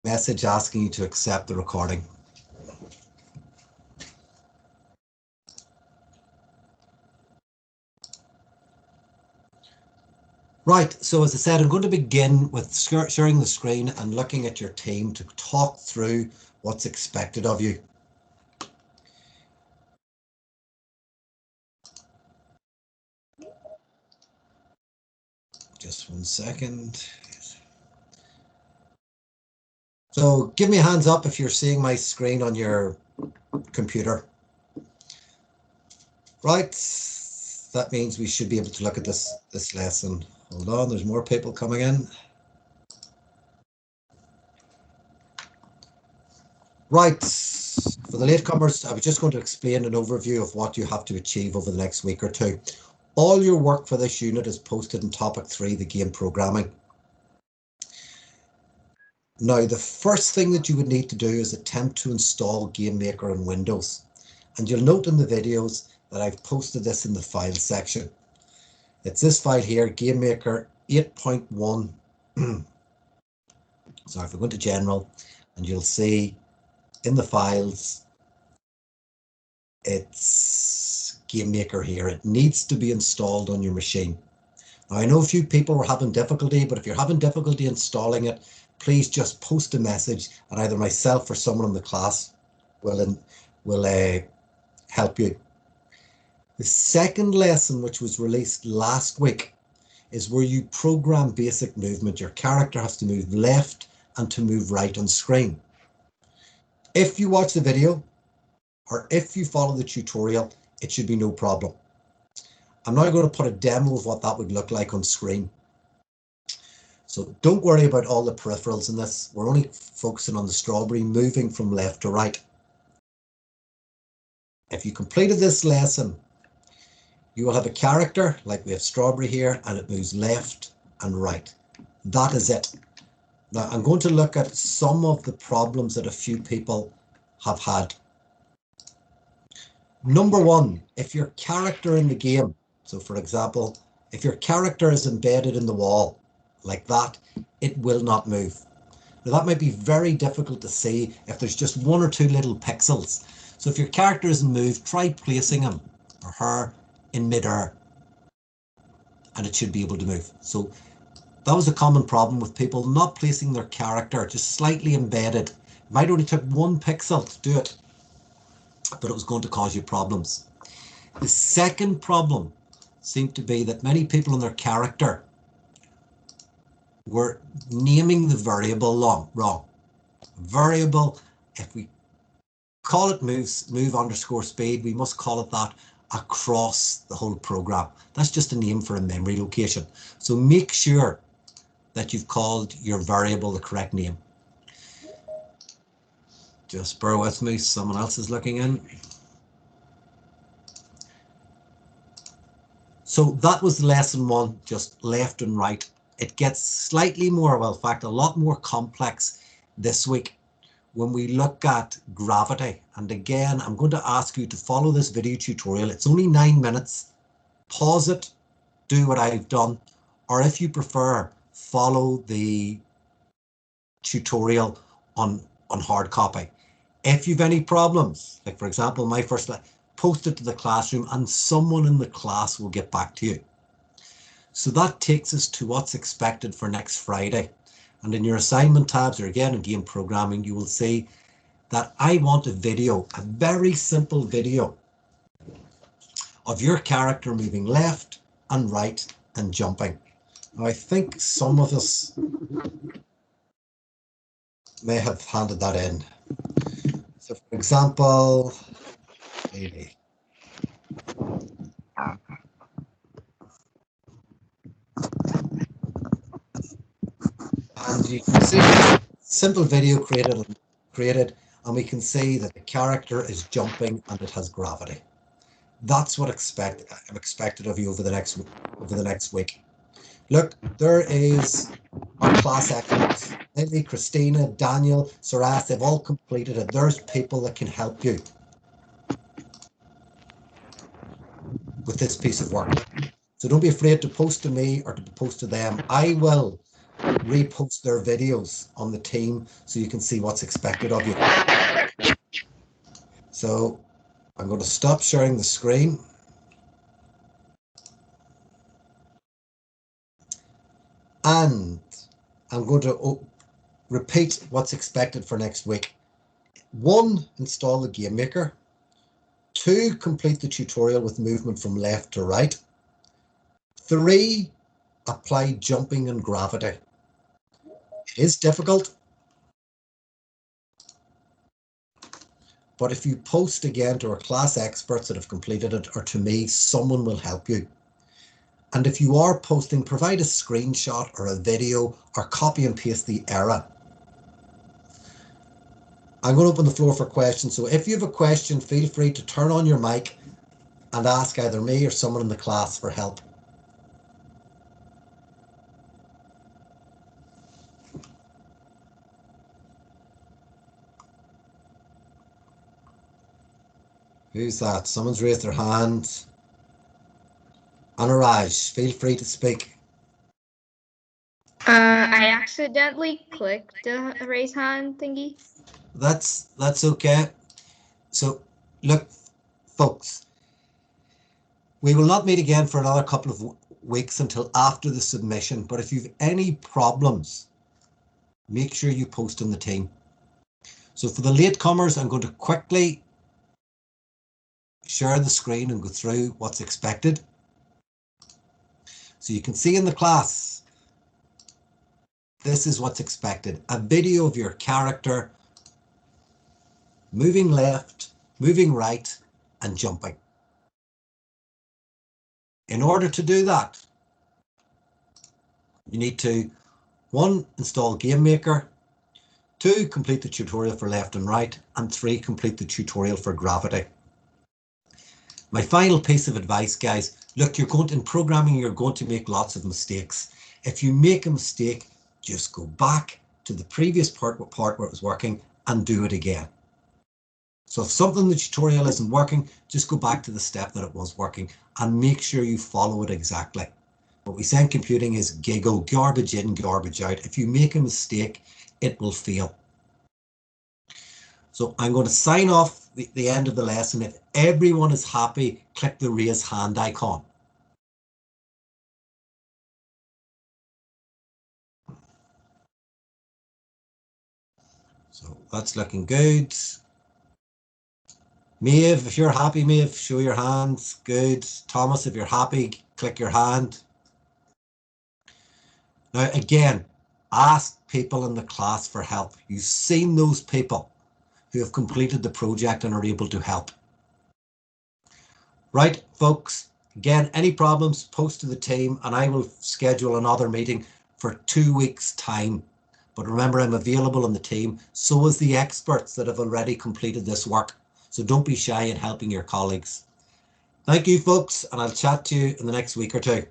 message asking you to accept the recording. Right, so as I said, I'm going to begin with sharing the screen and looking at your team to talk through what's expected of you. Just 1 second. So give me a hands up if you're seeing my screen on your computer. Right, that means we should be able to look at this lesson. Hold on, there's more people coming in. Right, for the latecomers, I was just going to explain an overview of what you have to achieve over the next week or two. All your work for this unit is posted in topic 3, the game programming. Now, the first thing that you would need to do is attempt to install GameMaker in Windows. And you'll note in the videos that I've posted this in the file section. It's this file here, GameMaker 8.1. Sorry, if we go into General, and you'll see in the files, it's GameMaker here. It needs to be installed on your machine. Now, I know a few people were having difficulty, but if you're having difficulty installing it, please just post a message and either myself or someone in the class will help you. The second lesson, which was released last week, is where you program basic movement. Your character has to move left and to move right on screen. If you watch the video or if you follow the tutorial, it should be no problem. I'm now going to put a demo of what that would look like on screen. So don't worry about all the peripherals in this. We're only focusing on the strawberry moving from left to right. If you completed this lesson, you will have a character like we have strawberry here, and it moves left and right. That is it. Now I'm going to look at some of the problems that a few people have had. Number one, if your character in the game, so for example, if your character is embedded in the wall like that, it will not move. Now that might be very difficult to see if there's just 1 or 2 little pixels. So if your character isn't moved, try placing him or her in midair and it should be able to move. So that was a common problem with people not placing their character, just slightly embedded. It might only took 1 pixel to do it, but it was going to cause you problems. The second problem seemed to be that many people in their character were naming the variable wrong. Variable, if we call it move underscore speed, we must call it that across the whole program. That's just a name for a memory location. So make sure that you've called your variable the correct name. Just bear with me, someone else is looking in. So that was lesson 1, just left and right. It gets slightly more, well, in fact, a lot more complex this week when we look at gravity. And again, I'm going to ask you to follow this video tutorial. It's only 9 minutes. Pause it, do what I've done, or if you prefer, follow the tutorial on hard copy. If you've any problems, like for example, my first, post it to the classroom and someone in the class will get back to you. So that takes us to what's expected for next Friday. And in your assignment tabs, or again in game programming, you will see that I want a video, a very simple video of your character moving left and right and jumping. Now, I think some of us may have handed that in. So for example, maybe. And you can see simple video created, and we can see that the character is jumping and it has gravity. That's what I'm expected of you over the next week. Look, there is our class experts. Lily, Christina, Daniel, Saras, they've all completed it. There's people that can help you with this piece of work. So don't be afraid to post to me or to post to them. I will repost their videos on the team so you can see what's expected of you. So I'm going to stop sharing the screen. And I'm going to repeat what's expected for next week. 1, install the GameMaker. 2, complete the tutorial with movement from left to right. 3, apply jumping and gravity. It is difficult, but if you post again to our class experts that have completed it, or to me, someone will help you. And if you are posting, provide a screenshot or a video, or copy and paste the error. I'm going to open the floor for questions. So if you have a question, feel free to turn on your mic and ask either me or someone in the class for help. Who's that? Someone's raised their hand. Anuraj, feel free to speak. I accidentally clicked the raise hand thingy. That's okay. So look, folks, we will not meet again for another couple of weeks until after the submission. But if you've any problems, make sure you post in the team. So for the latecomers, I'm going to quickly share the screen and go through what's expected. So you can see in the class, this is what's expected. A video of your character moving left, moving right, and jumping. In order to do that, you need to 1, install GameMaker, 2, complete the tutorial for left and right, and 3, complete the tutorial for gravity. My final piece of advice, guys, look, in programming, you're going to make lots of mistakes. If you make a mistake, just go back to the previous part where it was working and do it again. So if something in the tutorial isn't working, just go back to the step that it was working and make sure you follow it exactly. What we say in computing is giggle, garbage in, garbage out. If you make a mistake, it will fail. So I'm going to sign off the end of the lesson. If everyone is happy, click the raise hand icon. So that's looking good. Maeve, if you're happy, Maeve, show your hands. Good. Thomas, if you're happy, click your hand. Now, again, ask people in the class for help. You've seen those people who have completed the project and are able to help. Right, folks, again, any problems, post to the team and I will schedule another meeting for 2 weeks' time. But remember, I'm available on the team. So is the experts that have already completed this work. So don't be shy in helping your colleagues. Thank you, folks, and I'll chat to you in the next week or two.